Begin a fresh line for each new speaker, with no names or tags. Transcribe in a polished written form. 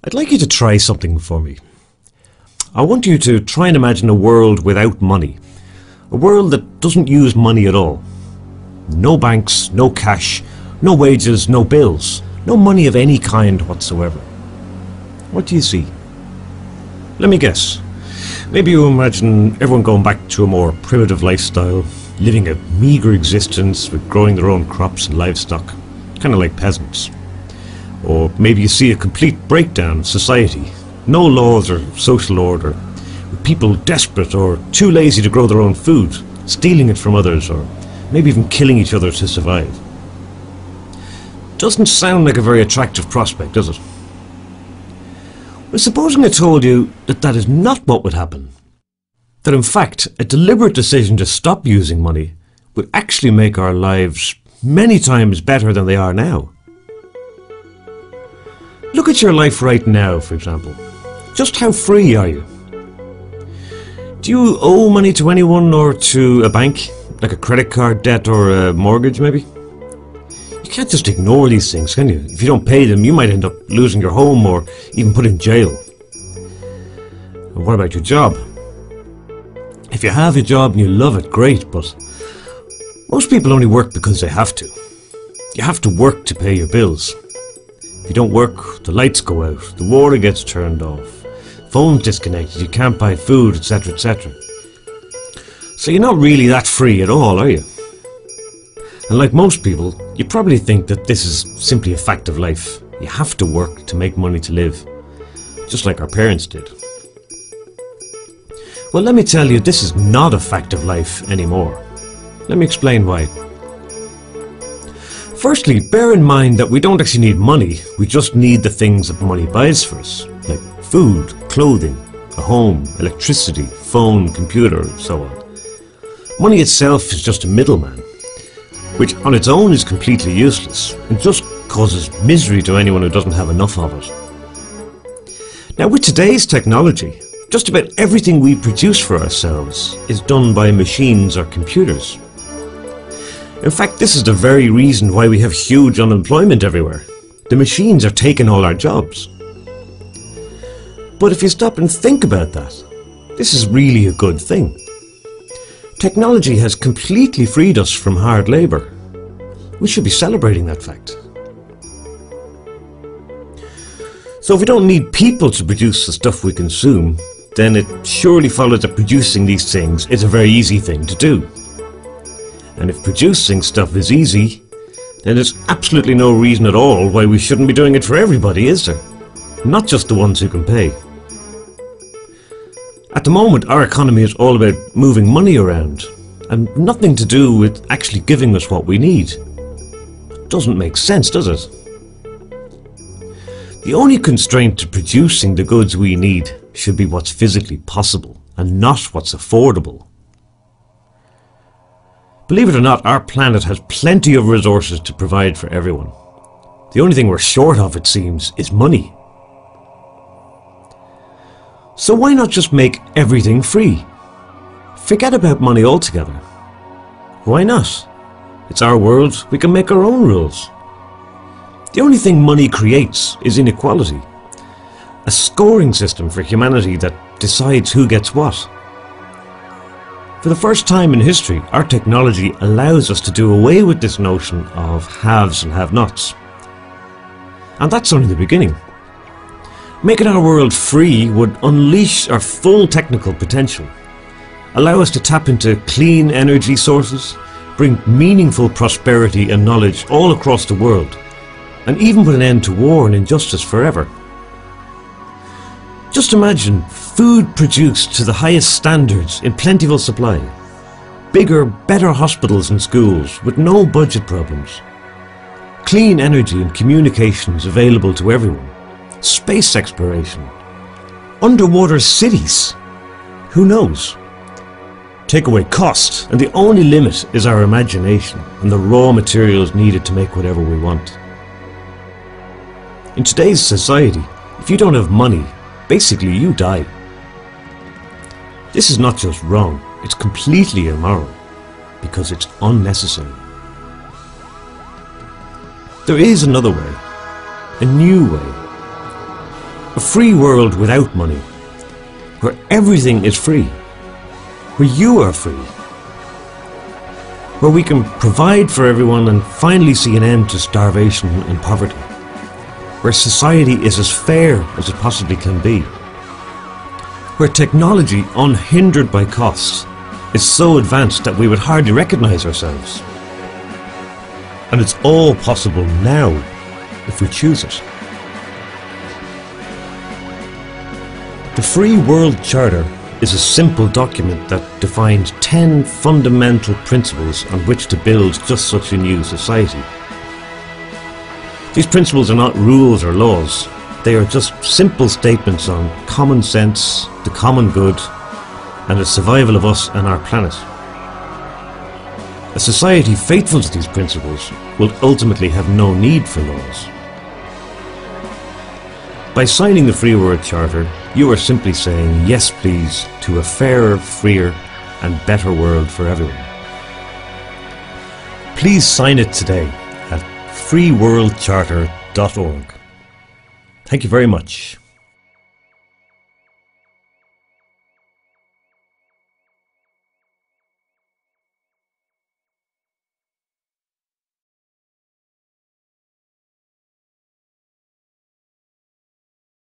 I'd like you to try something for me. I want you to try and imagine a world without money. A world that doesn't use money at all. No banks, no cash, no wages, no bills. No money of any kind whatsoever. What do you see? Let me guess. Maybe you imagine everyone going back to a more primitive lifestyle, living a meagre existence with growing their own crops and livestock, kind of like peasants. Or maybe you see a complete breakdown of society, no laws or social order, with people desperate or too lazy to grow their own food, stealing it from others, or maybe even killing each other to survive. Doesn't sound like a very attractive prospect, does it? Well, supposing I told you that that is not what would happen. That in fact, a deliberate decision to stop using money would actually make our lives many times better than they are now. Look at your life right now, for example. Just how free are you? Do you owe money to anyone or to a bank? Like a credit card debt or a mortgage, maybe? You can't just ignore these things, can you? If you don't pay them, you might end up losing your home or even put in jail. And what about your job? If you have a job and you love it, great, but most people only work because they have to. You have to work to pay your bills. If you don't work, the lights go out, the water gets turned off, phone's disconnected, you can't buy food, etc., etc. So you're not really that free at all, are you? And like most people, you probably think that this is simply a fact of life. You have to work to make money to live, just like our parents did. Well, let me tell you, this is not a fact of life anymore. Let me explain why. Firstly, bear in mind that we don't actually need money, we just need the things that money buys for us, like food, clothing, a home, electricity, phone, computer, and so on. Money itself is just a middleman, which on its own is completely useless and just causes misery to anyone who doesn't have enough of it. Now, with today's technology, just about everything we produce for ourselves is done by machines or computers. In fact, this is the very reason why we have huge unemployment everywhere. The machines are taking all our jobs. But if you stop and think about that, this is really a good thing. Technology has completely freed us from hard labour. We should be celebrating that fact. So if we don't need people to produce the stuff we consume, then it surely follows that producing these things is a very easy thing to do. And if producing stuff is easy, then there's absolutely no reason at all why we shouldn't be doing it for everybody, is there? Not just the ones who can pay. At the moment, our economy is all about moving money around, and nothing to do with actually giving us what we need. Doesn't make sense, does it? The only constraint to producing the goods we need should be what's physically possible, and not what's affordable. Believe it or not, our planet has plenty of resources to provide for everyone. The only thing we're short of, it seems, is money. So why not just make everything free? Forget about money altogether. Why not? It's our world, we can make our own rules. The only thing money creates is inequality. A scoring system for humanity that decides who gets what. For the first time in history, our technology allows us to do away with this notion of haves and have-nots. And that's only the beginning. Making our world free would unleash our full technical potential, allow us to tap into clean energy sources, bring meaningful prosperity and knowledge all across the world, and even put an end to war and injustice forever. Just imagine food produced to the highest standards in plentiful supply, bigger, better hospitals and schools with no budget problems, clean energy and communications available to everyone, space exploration, underwater cities, who knows? Take away cost, and the only limit is our imagination and the raw materials needed to make whatever we want. In today's society, if you don't have money, basically you die. This is not just wrong, it's completely immoral, because it's unnecessary. There is another way, a new way, A free world without money, where everything is free, where you are free, where we can provide for everyone and finally see an end to starvation and poverty, where society is as fair as it possibly can be, where technology, unhindered by costs, is so advanced that we would hardly recognize ourselves. And it's all possible now if we choose it. The Free World Charter is a simple document that defines 10 fundamental principles on which to build just such a new society. These principles are not rules or laws. They are just simple statements on common sense, the common good, and the survival of us and our planet. A society faithful to these principles will ultimately have no need for laws. By signing the Free World Charter, you are simply saying yes please to a fairer, freer and better world for everyone. Please sign it today at freeworldcharter.org. Thank you very much.